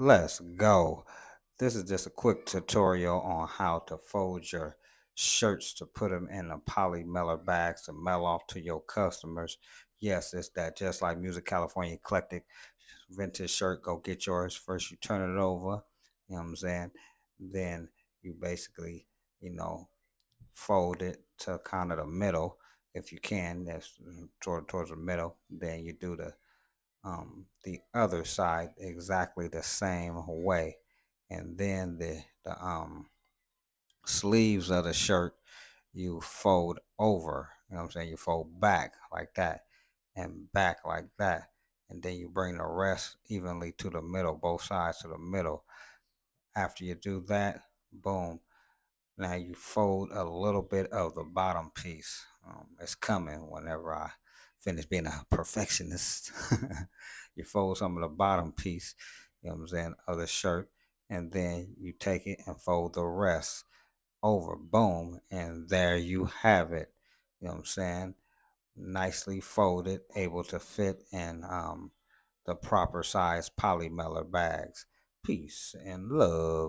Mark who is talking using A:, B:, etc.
A: Let's go. This is just a quick tutorial on how to fold your shirts to put them in a poly mailer bags to mail off to your customers. Yes, it's that just like Music California Eclectic vintage shirt. Go get yours. First you turn it over, you know what I'm saying? Then you basically, you know, fold it to kind of the middle if you can. That's towards the middle. Then you do the other side exactly the same way, and then the sleeves of the shirt you fold over. You know what I'm saying? You fold back like that, and back like that, and then you bring the rest evenly to the middle, both sides to the middle. After you do that, boom. Now you fold a little bit of the bottom piece. It's coming whenever I finish being a perfectionist. You fold some of the bottom piece, you know what I'm saying, of the shirt, and then you take it and fold the rest over. Boom, and there you have it. You know what I'm saying? Nicely folded, able to fit in the proper size poly mailer bags. Peace and love.